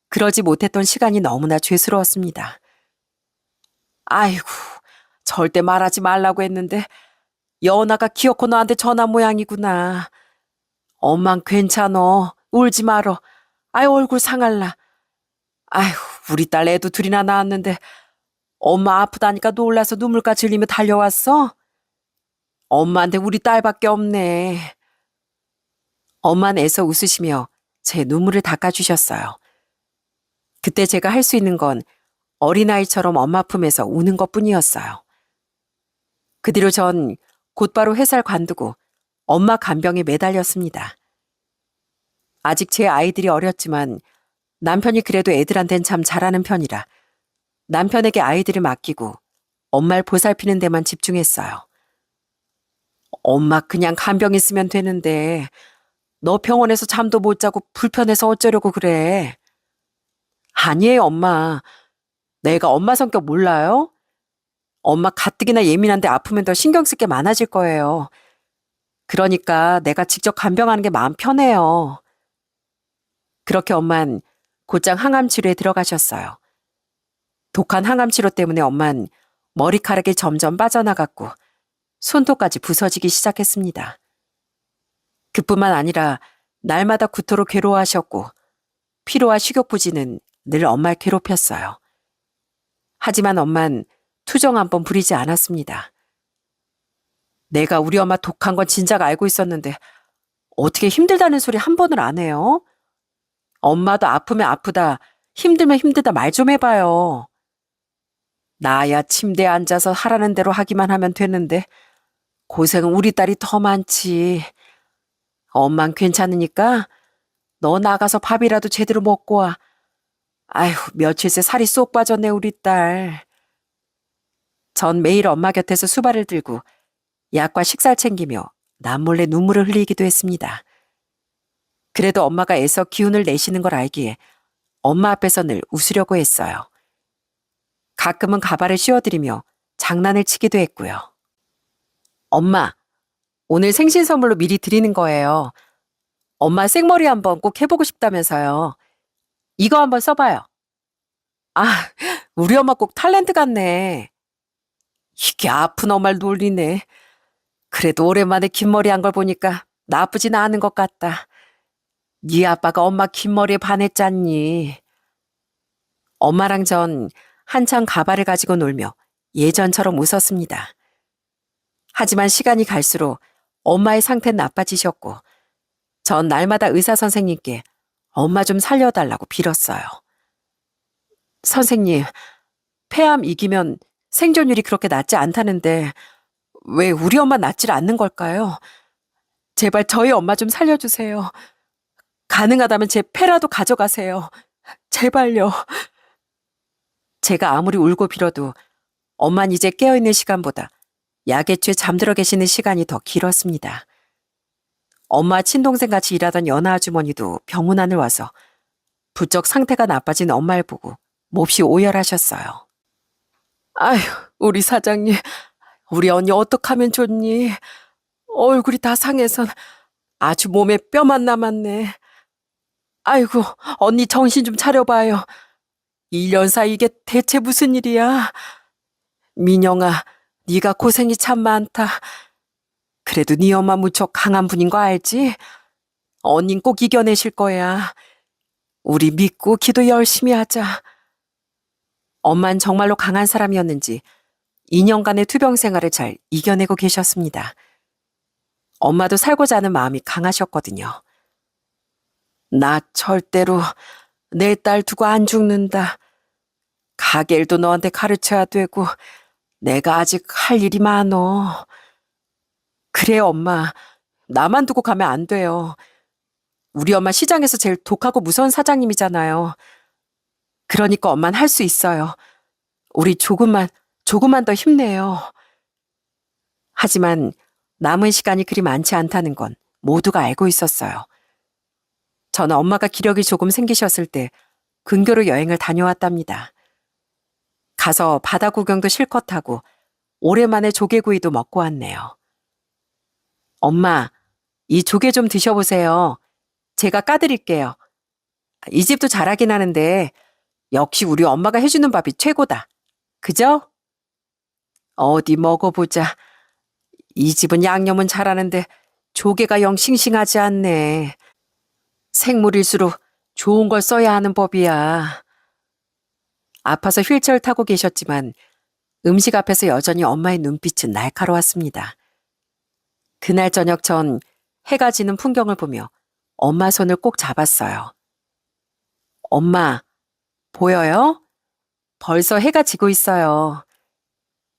그러지 못했던 시간이 너무나 죄스러웠습니다. 아이고, 절대 말하지 말라고 했는데 여은아가 기어코 너한테 전화 모양이구나. 엄만 괜찮어. 울지 말어. 아유 얼굴 상할라. 아휴 우리 딸 애도 둘이나 낳았는데 엄마 아프다니까 놀라서 눈물까지 흘리며 달려왔어? 엄마한테 우리 딸밖에 없네. 엄마는 애써 웃으시며 제 눈물을 닦아주셨어요. 그때 제가 할 수 있는 건 어린아이처럼 엄마 품에서 우는 것뿐이었어요. 그 뒤로 전 곧바로 회사를 관두고 엄마 간병에 매달렸습니다. 아직 제 아이들이 어렸지만 남편이 그래도 애들한텐 참 잘하는 편이라 남편에게 아이들을 맡기고 엄마를 보살피는 데만 집중했어요. 엄마 그냥 간병 있으면 되는데 너 병원에서 잠도 못 자고 불편해서 어쩌려고 그래. 아니에요 엄마. 내가 엄마 성격 몰라요? 엄마 가뜩이나 예민한데 아프면 더 신경 쓸 게 많아질 거예요. 그러니까 내가 직접 간병하는 게 마음 편해요. 그렇게 엄만 곧장 항암 치료에 들어가셨어요. 독한 항암 치료 때문에 엄만 머리카락이 점점 빠져나갔고 손톱까지 부서지기 시작했습니다. 그뿐만 아니라 날마다 구토로 괴로워하셨고 피로와 식욕 부진은 늘 엄마를 괴롭혔어요. 하지만 엄만 투정 한 번 부리지 않았습니다. 내가 우리 엄마 독한 건 진작 알고 있었는데 어떻게 힘들다는 소리 한 번을 안 해요? 엄마도 아프면 아프다, 힘들면 힘들다 말 좀 해봐요. 나야 침대에 앉아서 하라는 대로 하기만 하면 되는데 고생은 우리 딸이 더 많지. 엄만 괜찮으니까 너 나가서 밥이라도 제대로 먹고 와. 아휴 며칠새 살이 쏙 빠졌네 우리 딸. 전 매일 엄마 곁에서 수발을 들고 약과 식사를 챙기며 남몰래 눈물을 흘리기도 했습니다. 그래도 엄마가 애써 기운을 내시는 걸 알기에 엄마 앞에서 늘 웃으려고 했어요. 가끔은 가발을 씌워드리며 장난을 치기도 했고요. 엄마, 오늘 생신 선물로 미리 드리는 거예요. 엄마 생머리 한번 꼭 해보고 싶다면서요. 이거 한번 써봐요. 아, 우리 엄마 꼭 탤런트 같네. 이게 아픈 엄마를 놀리네. 그래도 오랜만에 긴 머리 한 걸 보니까 나쁘진 않은 것 같다. 네 아빠가 엄마 긴 머리에 반했잖니. 엄마랑 전 한참 가발을 가지고 놀며 예전처럼 웃었습니다. 하지만 시간이 갈수록 엄마의 상태는 나빠지셨고 전 날마다 의사 선생님께 엄마 좀 살려달라고 빌었어요. 선생님, 폐암 이기면 생존율이 그렇게 낮지 않다는데 왜 우리 엄마 낫질 않는 걸까요? 제발 저희 엄마 좀 살려주세요. 가능하다면 제 패라도 가져가세요. 제발요. 제가 아무리 울고 빌어도 엄만 이제 깨어있는 시간보다 야계추에 잠들어 계시는 시간이 더 길었습니다. 엄마 친동생 같이 일하던 연하 아주머니도 병문안을 와서 부쩍 상태가 나빠진 엄마를 보고 몹시 오열하셨어요. 아휴, 우리 사장님, 우리 언니 어떡하면 좋니? 얼굴이 다 상해서 아주 몸에 뼈만 남았네. 아이고, 언니 정신 좀 차려봐요. 1년 사이 이게 대체 무슨 일이야? 민영아, 네가 고생이 참 많다. 그래도 네 엄마 무척 강한 분인 거 알지? 언닌 꼭 이겨내실 거야. 우리 믿고 기도 열심히 하자. 엄만 정말로 강한 사람이었는지 2년간의 투병 생활을 잘 이겨내고 계셨습니다. 엄마도 살고자 하는 마음이 강하셨거든요. 나 절대로 내 딸 두고 안 죽는다. 가게일도 너한테 가르쳐야 되고 내가 아직 할 일이 많어. 그래 엄마, 나만 두고 가면 안 돼요. 우리 엄마 시장에서 제일 독하고 무서운 사장님이잖아요. 그러니까 엄만 할 수 있어요. 우리 조금만 더 힘내요. 하지만 남은 시간이 그리 많지 않다는 건 모두가 알고 있었어요. 저는 엄마가 기력이 조금 생기셨을 때 근교로 여행을 다녀왔답니다. 가서 바다 구경도 실컷 하고 오랜만에 조개구이도 먹고 왔네요. 엄마, 이 조개 좀 드셔보세요. 제가 까드릴게요. 이 집도 잘하긴 하는데 역시 우리 엄마가 해주는 밥이 최고다. 그죠? 어디 먹어보자. 이 집은 양념은 잘하는데 조개가 영 싱싱하지 않네. 생물일수록 좋은 걸 써야 하는 법이야. 아파서 휠체어를 타고 계셨지만 음식 앞에서 여전히 엄마의 눈빛은 날카로웠습니다. 그날 저녁 전 해가 지는 풍경을 보며 엄마 손을 꼭 잡았어요. 엄마, 보여요? 벌써 해가 지고 있어요.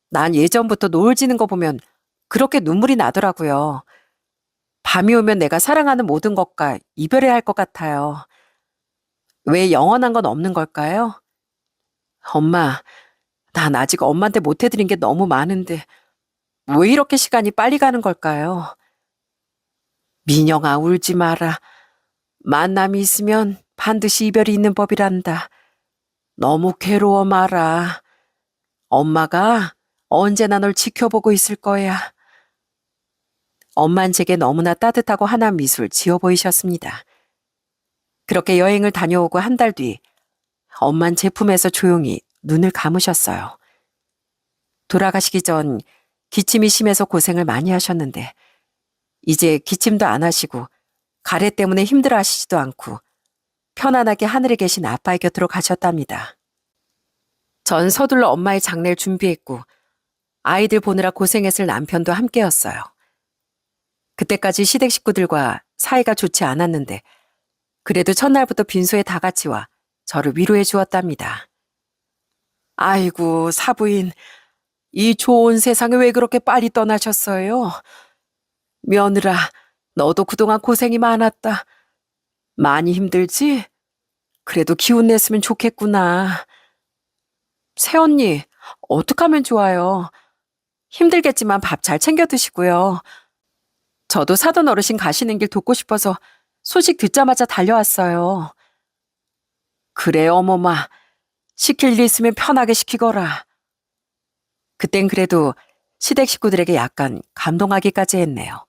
난 예전부터 노을 지는 거 보면 그렇게 눈물이 나더라고요. 밤이 오면 내가 사랑하는 모든 것과 이별해야 할 것 같아요. 왜 영원한 건 없는 걸까요? 엄마, 난 아직 엄마한테 못해드린 게 너무 많은데 왜 이렇게 시간이 빨리 가는 걸까요? 민영아, 울지 마라. 만남이 있으면 반드시 이별이 있는 법이란다. 너무 괴로워 마라. 엄마가 언제나 널 지켜보고 있을 거야. 엄만 제게 너무나 따뜻하고 환한 미소를 지어 보이셨습니다. 그렇게 여행을 다녀오고 한 달 뒤 엄만 제 품에서 조용히 눈을 감으셨어요. 돌아가시기 전 기침이 심해서 고생을 많이 하셨는데 이제 기침도 안 하시고 가래 때문에 힘들어 하시지도 않고 편안하게 하늘에 계신 아빠의 곁으로 가셨답니다. 전 서둘러 엄마의 장례를 준비했고 아이들 보느라 고생했을 남편도 함께였어요. 그때까지 시댁 식구들과 사이가 좋지 않았는데 그래도 첫날부터 빈소에 다 같이 와 저를 위로해 주었답니다. 아이고 사부인, 이 좋은 세상에 왜 그렇게 빨리 떠나셨어요? 며느라, 너도 그동안 고생이 많았다. 많이 힘들지? 그래도 기운 냈으면 좋겠구나. 새언니, 어떡하면 좋아요? 힘들겠지만 밥 잘 챙겨 드시고요. 저도 사돈 어르신 가시는 길 돕고 싶어서 소식 듣자마자 달려왔어요. 그래 어머마, 시킬 일 있으면 편하게 시키거라. 그땐 그래도 시댁 식구들에게 약간 감동하기까지 했네요.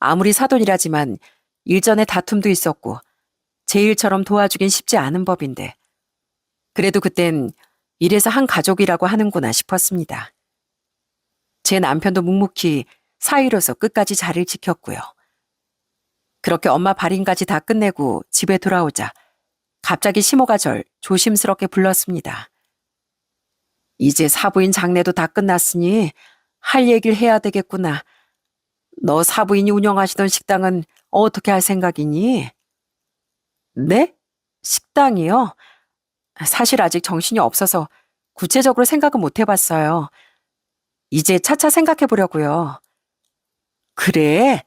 아무리 사돈이라지만 일전에 다툼도 있었고 제 일처럼 도와주긴 쉽지 않은 법인데 그래도 그땐 이래서 한 가족이라고 하는구나 싶었습니다. 제 남편도 묵묵히 사위로서 끝까지 자리를 지켰고요. 그렇게 엄마 발인까지 다 끝내고 집에 돌아오자 갑자기 시모가 절 조심스럽게 불렀습니다. 이제 사부인 장례도 다 끝났으니 할 얘기를 해야 되겠구나. 너 사부인이 운영하시던 식당은 어떻게 할 생각이니? 네? 식당이요? 사실 아직 정신이 없어서 구체적으로 생각은 못 해봤어요. 이제 차차 생각해 보려고요. 그래?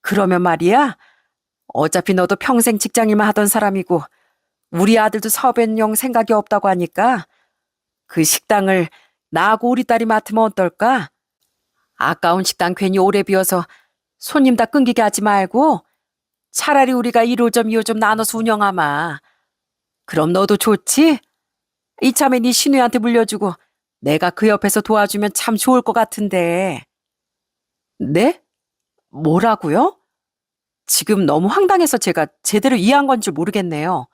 그러면 말이야, 어차피 너도 평생 직장일만 하던 사람이고 우리 아들도 사업엔 생각이 없다고 하니까 그 식당을 나하고 우리 딸이 맡으면 어떨까? 아까운 식당 괜히 오래 비워서 손님 다 끊기게 하지 말고 차라리 우리가 1호점, 2호점 나눠서 운영하마. 그럼 너도 좋지? 이참에 네 신우한테 물려주고 내가 그 옆에서 도와주면 참 좋을 것 같은데. 네? 뭐라고요? 지금 너무 황당해서 제가 제대로 이해한 건 줄 모르겠네요.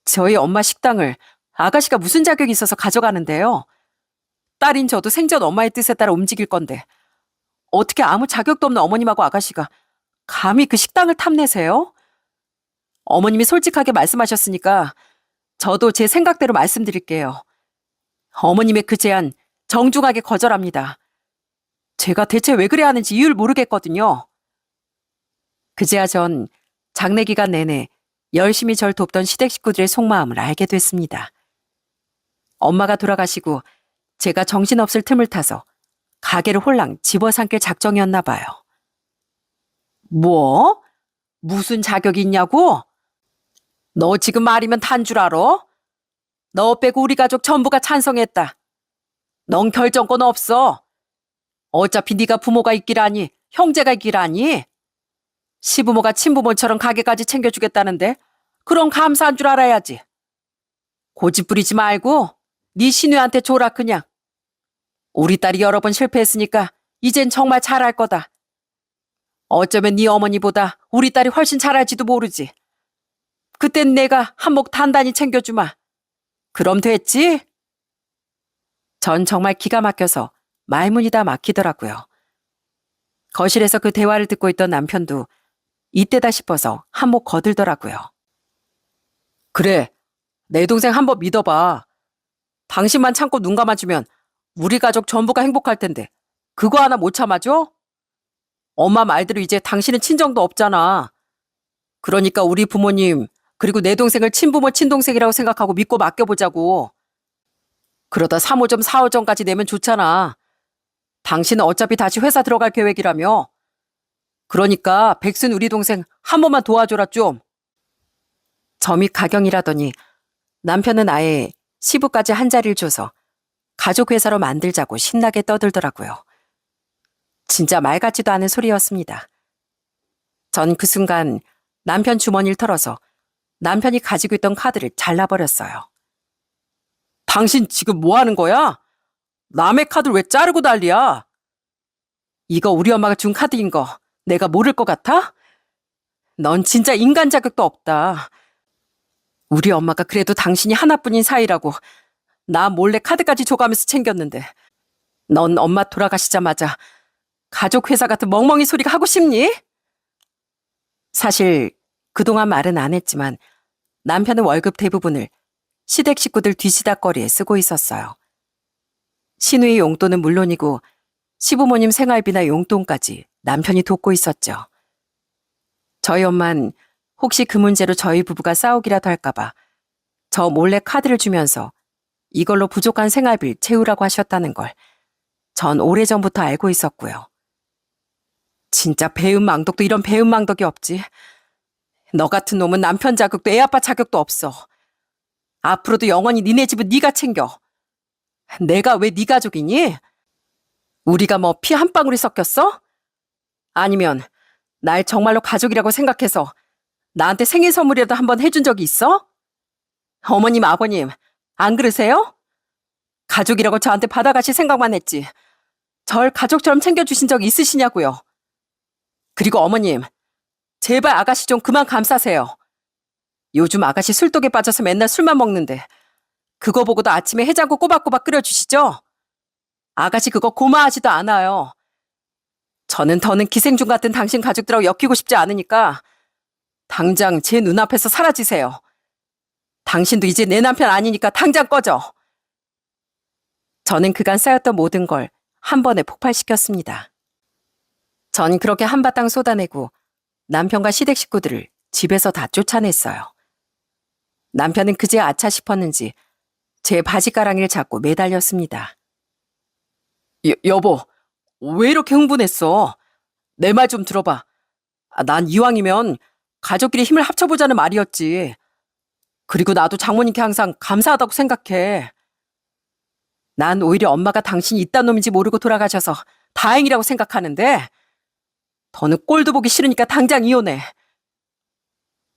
저희 엄마 식당을 아가씨가 무슨 자격이 있어서 가져가는데요. 딸인 저도 생전 엄마의 뜻에 따라 움직일 건데 어떻게 아무 자격도 없는 어머님하고 아가씨가 감히 그 식당을 탐내세요? 어머님이 솔직하게 말씀하셨으니까 저도 제 생각대로 말씀드릴게요. 어머님의 그 제안 정중하게 거절합니다. 제가 대체 왜 그래야 하는지 이유를 모르겠거든요. 그제야 전 장례 기간 내내 열심히 절 돕던 시댁 식구들의 속마음을 알게 됐습니다. 엄마가 돌아가시고 제가 정신없을 틈을 타서 가게를 홀랑 집어삼킬 작정이었나 봐요. 뭐? 무슨 자격이 있냐고? 너 지금 말이면 단 줄 알아? 너 빼고 우리 가족 전부가 찬성했다. 넌 결정권 없어. 어차피 네가 부모가 있기라니, 형제가 있기라니. 시부모가 친부모처럼 가게까지 챙겨주겠다는데 그럼 감사한 줄 알아야지. 고집 부리지 말고 네 시누이한테 줘라 그냥. 우리 딸이 여러 번 실패했으니까 이젠 정말 잘할 거다. 어쩌면 네 어머니보다 우리 딸이 훨씬 잘할지도 모르지. 그땐 내가 한몫 단단히 챙겨주마. 그럼 됐지? 전 정말 기가 막혀서 말문이 다 막히더라고요. 거실에서 그 대화를 듣고 있던 남편도 이때다 싶어서 한몫 거들더라고요. 그래, 내 동생 한번 믿어봐. 당신만 참고 눈 감아주면 우리 가족 전부가 행복할 텐데 그거 하나 못 참아줘? 엄마 말대로 이제 당신은 친정도 없잖아. 그러니까 우리 부모님 그리고 내 동생을 친부모 친동생이라고 생각하고 믿고 맡겨보자고. 그러다 3호점 4호점까지 내면 좋잖아. 당신은 어차피 다시 회사 들어갈 계획이라며. 그러니까 백순 우리 동생 한 번만 도와줘라 좀. 점이 가경이라더니 남편은 아예 시부까지 한 자리를 줘서 가족 회사로 만들자고 신나게 떠들더라고요. 진짜 말 같지도 않은 소리였습니다. 전 그 순간 남편 주머니를 털어서 남편이 가지고 있던 카드를 잘라버렸어요. 당신 지금 뭐 하는 거야? 남의 카드를 왜 자르고 난리야? 이거 우리 엄마가 준 카드인 거 내가 모를 것 같아? 넌 진짜 인간 자격도 없다. 우리 엄마가 그래도 당신이 하나뿐인 사이라고 나 몰래 카드까지 줘가면서 챙겼는데 넌 엄마 돌아가시자마자 가족 회사 같은 멍멍이 소리가 하고 싶니? 사실 그동안 말은 안 했지만 남편은 월급 대부분을 시댁 식구들 뒤치다거리에 쓰고 있었어요. 시누이 용돈은 물론이고 시부모님 생활비나 용돈까지 남편이 돕고 있었죠. 저희 엄만 혹시 그 문제로 저희 부부가 싸우기라도 할까봐 저 몰래 카드를 주면서 이걸로 부족한 생활비를 채우라고 하셨다는 걸 전 오래전부터 알고 있었고요. 진짜 배은망덕도 이런 배은망덕이 없지. 너 같은 놈은 남편 자격도 애 아빠 자격도 없어. 앞으로도 영원히 니네 집은 네가 챙겨. 내가 왜 네 가족이니? 우리가 뭐 피 한 방울이 섞였어? 아니면 날 정말로 가족이라고 생각해서 나한테 생일 선물이라도 한번 해준 적이 있어? 어머님, 아버님, 안 그러세요? 가족이라고 저한테 받아가실 생각만 했지. 절 가족처럼 챙겨주신 적 있으시냐고요. 그리고 어머님, 제발 아가씨 좀 그만 감싸세요. 요즘 아가씨 술독에 빠져서 맨날 술만 먹는데 그거 보고도 아침에 해장국 꼬박꼬박 끓여주시죠? 아가씨 그거 고마하지도 않아요. 저는 더는 기생충 같은 당신 가족들하고 엮이고 싶지 않으니까 당장 제 눈앞에서 사라지세요. 당신도 이제 내 남편 아니니까 당장 꺼져. 저는 그간 쌓였던 모든 걸 한 번에 폭발시켰습니다. 전 그렇게 한바탕 쏟아내고 남편과 시댁 식구들을 집에서 다 쫓아냈어요. 남편은 그제 아차 싶었는지 제 바지가랑이를 잡고 매달렸습니다. 여보, 왜 이렇게 흥분했어? 내 말 좀 들어봐. 난 이왕이면 가족끼리 힘을 합쳐보자는 말이었지. 그리고 나도 장모님께 항상 감사하다고 생각해. 난 오히려 엄마가 당신이 이딴 놈인지 모르고 돌아가셔서 다행이라고 생각하는데 더는 꼴도 보기 싫으니까 당장 이혼해.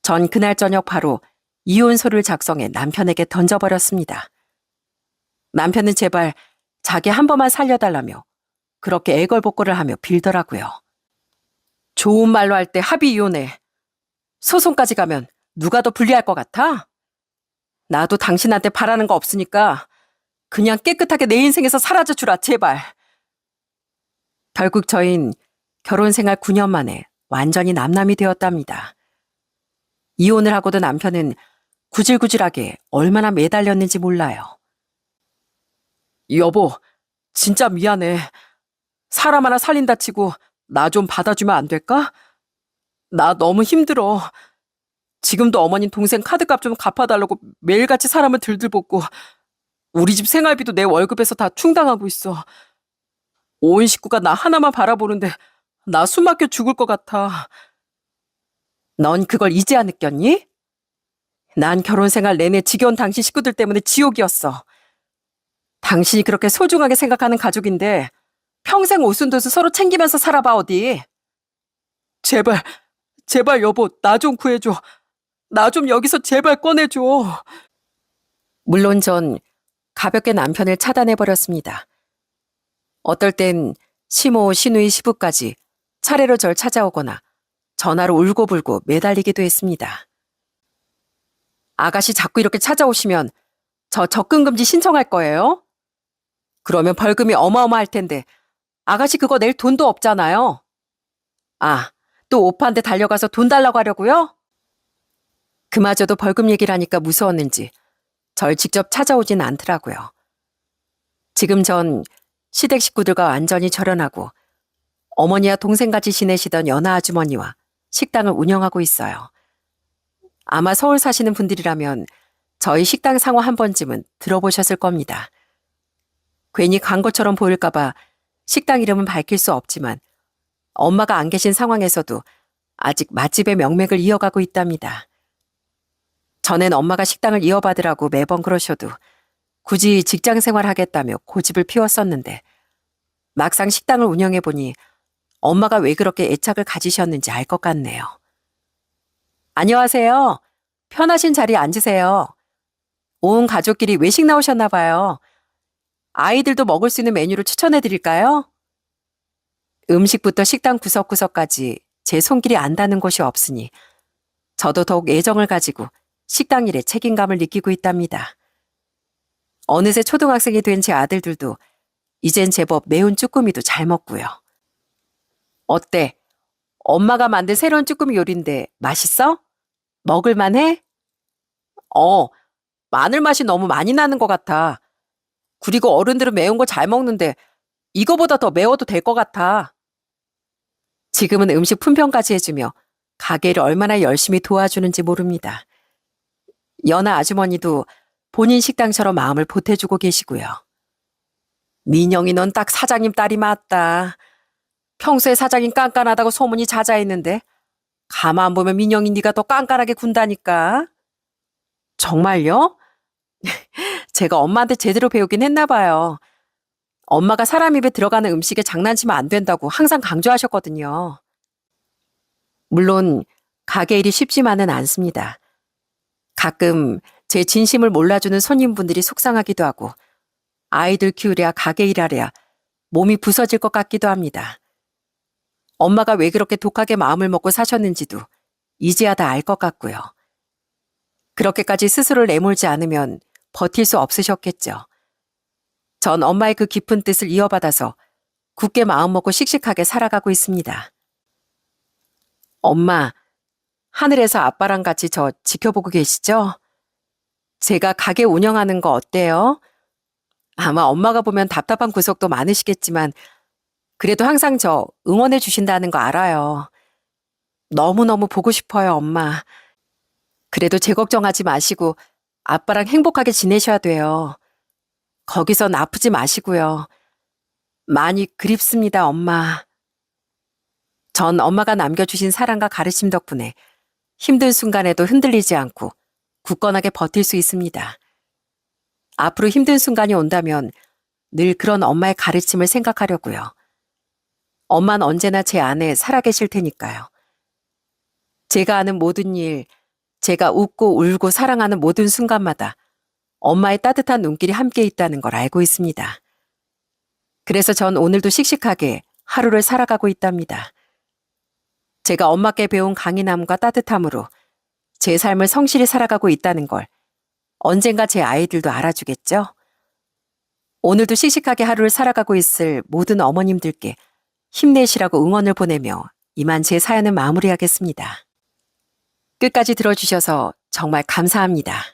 전 그날 저녁 바로 이혼서를 작성해 남편에게 던져버렸습니다. 남편은 제발 자기 한 번만 살려달라며 그렇게 애걸복걸을 하며 빌더라고요. 좋은 말로 할 때 합의 이혼해. 소송까지 가면 누가 더 불리할 것 같아? 나도 당신한테 바라는 거 없으니까 그냥 깨끗하게 내 인생에서 사라져 주라, 제발. 결국 저흰 결혼 생활 9년 만에 완전히 남남이 되었답니다. 이혼을 하고도 남편은 구질구질하게 얼마나 매달렸는지 몰라요. 여보, 진짜 미안해. 사람 하나 살린다 치고 나 좀 받아주면 안 될까? 나 너무 힘들어. 지금도 어머님 동생 카드값 좀 갚아달라고 매일같이 사람을 들들 볶고 우리 집 생활비도 내 월급에서 다 충당하고 있어. 온 식구가 나 하나만 바라보는데 나 숨 막혀 죽을 것 같아. 넌 그걸 이제야 느꼈니? 난 결혼 생활 내내 지겨운 당신 식구들 때문에 지옥이었어. 당신이 그렇게 소중하게 생각하는 가족인데 평생 오순도순 서로 챙기면서 살아봐 어디. 제발, 제발 여보, 나 좀 구해줘. 나 좀 여기서 제발 꺼내줘. 물론 전 가볍게 남편을 차단해버렸습니다. 어떨 땐 시모, 시누이, 시부까지 차례로 절 찾아오거나 전화로 울고불고 매달리기도 했습니다. 아가씨 자꾸 이렇게 찾아오시면 저 접근금지 신청할 거예요? 그러면 벌금이 어마어마할 텐데 아가씨 그거 낼 돈도 없잖아요. 아, 또 오빠한테 달려가서 돈 달라고 하려고요? 그마저도 벌금 얘기를 하니까 무서웠는지 절 직접 찾아오진 않더라고요. 지금 전 시댁 식구들과 완전히 절연하고 어머니와 동생같이 지내시던 연하 아주머니와 식당을 운영하고 있어요. 아마 서울 사시는 분들이라면 저희 식당 상호 한 번쯤은 들어보셨을 겁니다. 괜히 광고처럼 보일까봐 식당 이름은 밝힐 수 없지만 엄마가 안 계신 상황에서도 아직 맛집의 명맥을 이어가고 있답니다. 전엔 엄마가 식당을 이어받으라고 매번 그러셔도 굳이 직장 생활 하겠다며 고집을 피웠었는데 막상 식당을 운영해보니 엄마가 왜 그렇게 애착을 가지셨는지 알 것 같네요. 안녕하세요. 편하신 자리에 앉으세요. 온 가족끼리 외식 나오셨나 봐요. 아이들도 먹을 수 있는 메뉴를 추천해 드릴까요? 음식부터 식당 구석구석까지 제 손길이 안 닿는 곳이 없으니 저도 더욱 애정을 가지고 식당 일에 책임감을 느끼고 있답니다. 어느새 초등학생이 된 제 아들들도 이젠 제법 매운 쭈꾸미도 잘 먹고요. 어때? 엄마가 만든 새로운 쭈꾸미 요리인데 맛있어? 먹을만해? 마늘 맛이 너무 많이 나는 것 같아. 그리고 어른들은 매운 거 잘 먹는데 이거보다 더 매워도 될 것 같아. 지금은 음식 품평까지 해주며 가게를 얼마나 열심히 도와주는지 모릅니다. 연하 아주머니도 본인 식당처럼 마음을 보태주고 계시고요. 민영이 넌 딱 사장님 딸이 맞다. 평소에 사장님 깐깐하다고 소문이 자자했는데 가만 보면 민영이 네가 더 깐깐하게 군다니까. 정말요? 제가 엄마한테 제대로 배우긴 했나 봐요. 엄마가 사람 입에 들어가는 음식에 장난치면 안 된다고 항상 강조하셨거든요. 물론 가게 일이 쉽지만은 않습니다. 가끔 제 진심을 몰라주는 손님분들이 속상하기도 하고 아이들 키우랴 가게 일하랴 몸이 부서질 것 같기도 합니다. 엄마가 왜 그렇게 독하게 마음을 먹고 사셨는지도 이제야 다 알 것 같고요. 그렇게까지 스스로를 내몰지 않으면 버틸 수 없으셨겠죠. 전 엄마의 그 깊은 뜻을 이어받아서 굳게 마음먹고 씩씩하게 살아가고 있습니다. 엄마, 하늘에서 아빠랑 같이 저 지켜보고 계시죠? 제가 가게 운영하는 거 어때요? 아마 엄마가 보면 답답한 구석도 많으시겠지만 그래도 항상 저 응원해 주신다는 거 알아요. 너무너무 보고 싶어요, 엄마. 그래도 제 걱정하지 마시고 아빠랑 행복하게 지내셔야 돼요. 거기선 아프지 마시고요. 많이 그립습니다, 엄마. 전 엄마가 남겨주신 사랑과 가르침 덕분에 힘든 순간에도 흔들리지 않고 굳건하게 버틸 수 있습니다. 앞으로 힘든 순간이 온다면 늘 그런 엄마의 가르침을 생각하려고요. 엄마는 언제나 제 안에 살아계실 테니까요. 제가 아는 모든 일, 제가 웃고 울고 사랑하는 모든 순간마다 엄마의 따뜻한 눈길이 함께 있다는 걸 알고 있습니다. 그래서 전 오늘도 씩씩하게 하루를 살아가고 있답니다. 제가 엄마께 배운 강인함과 따뜻함으로 제 삶을 성실히 살아가고 있다는 걸 언젠가 제 아이들도 알아주겠죠? 오늘도 씩씩하게 하루를 살아가고 있을 모든 어머님들께 힘내시라고 응원을 보내며 이만 제 사연은 마무리하겠습니다. 끝까지 들어주셔서 정말 감사합니다.